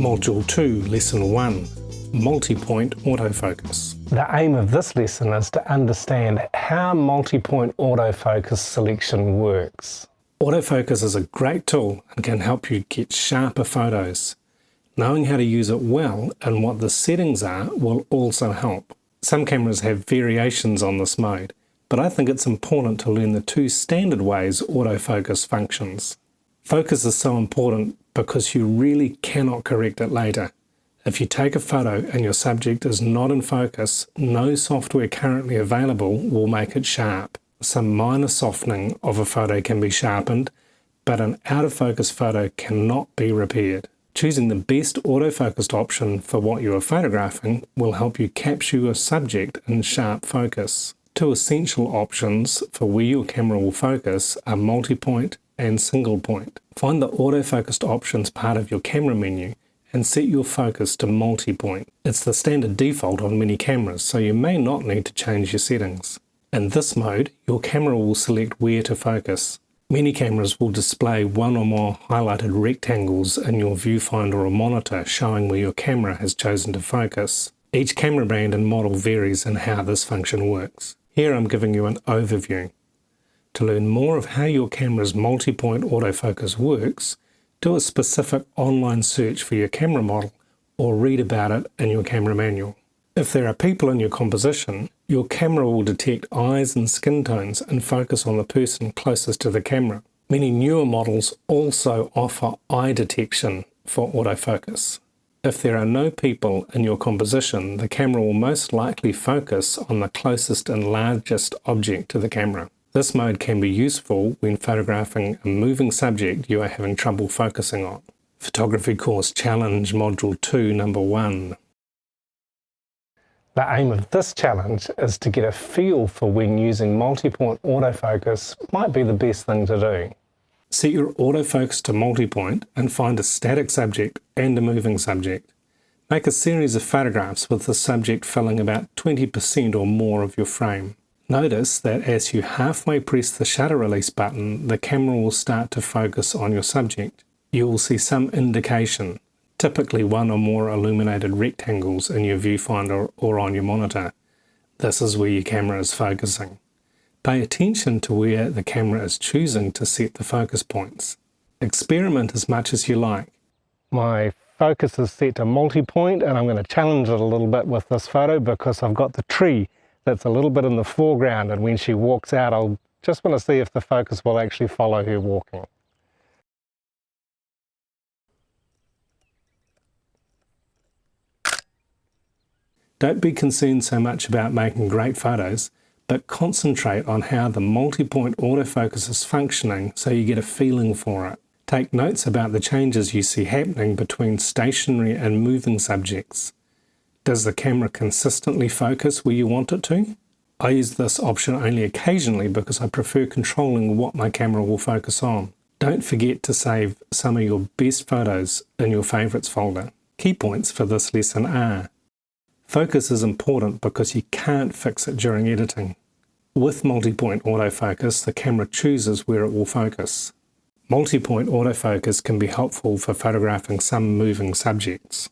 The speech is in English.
Module 2, Lesson 1, MultiPoint Autofocus. The aim of this lesson is to understand how multi-point autofocus selection works. Autofocus is a great tool and can help you get sharper photos. Knowing how to use it well and what the settings are will also help. Some cameras have variations on this mode, but I think it's important to learn the two standard ways autofocus functions. Focus is so important because you really cannot correct it later. If you take a photo and your subject is not in focus, no software currently available will make it sharp. Some minor softening of a photo can be sharpened, but an out-of-focus photo cannot be repaired. Choosing the best autofocused option for what you are photographing will help you capture your subject in sharp focus. Two essential options for where your camera will focus are multi-point and single point. Find the autofocused options part of your camera menu and set your focus to multi-point. It's the standard default on many cameras, so you may not need to change your settings. In this mode, your camera will select where to focus. Many cameras will display one or more highlighted rectangles in your viewfinder or monitor showing where your camera has chosen to focus. Each camera brand and model varies in how this function works. Here I'm giving you an overview. To learn more of how your camera's multi-point autofocus works, do a specific online search for your camera model or read about it in your camera manual. If there are people in your composition, your camera will detect eyes and skin tones and focus on the person closest to the camera. Many newer models also offer eye detection for autofocus. If there are no people in your composition, the camera will most likely focus on the closest and largest object to the camera. This mode can be useful when photographing a moving subject you are having trouble focusing on. Photography Course Challenge Module 2, Number 1. The aim of this challenge is to get a feel for when using multi-point autofocus might be the best thing to do. Set your autofocus to multi-point and find a static subject and a moving subject. Make a series of photographs with the subject filling about 20% or more of your frame. Notice that as you halfway press the shutter release button, the camera will start to focus on your subject. You will see some indication, typically one or more illuminated rectangles in your viewfinder or on your monitor. This is where your camera is focusing. Pay attention to where the camera is choosing to set the focus points. Experiment as much as you like. My focus is set to multi-point and I'm going to challenge it a little bit with this photo because I've got the tree that's a little bit in the foreground, and when she walks out I'll just want to see if the focus will actually follow her walking. Don't be concerned so much about making great photos, but concentrate on how the multi-point autofocus is functioning so you get a feeling for it. Take notes about the changes you see happening between stationary and moving subjects. Does the camera consistently focus where you want it to? I use this option only occasionally because I prefer controlling what my camera will focus on. Don't forget to save some of your best photos in your favorites folder. Key points for this lesson are: focus is important because you can't fix it during editing. With multi-point autofocus, the camera chooses where it will focus. Multi-point autofocus can be helpful for photographing some moving subjects.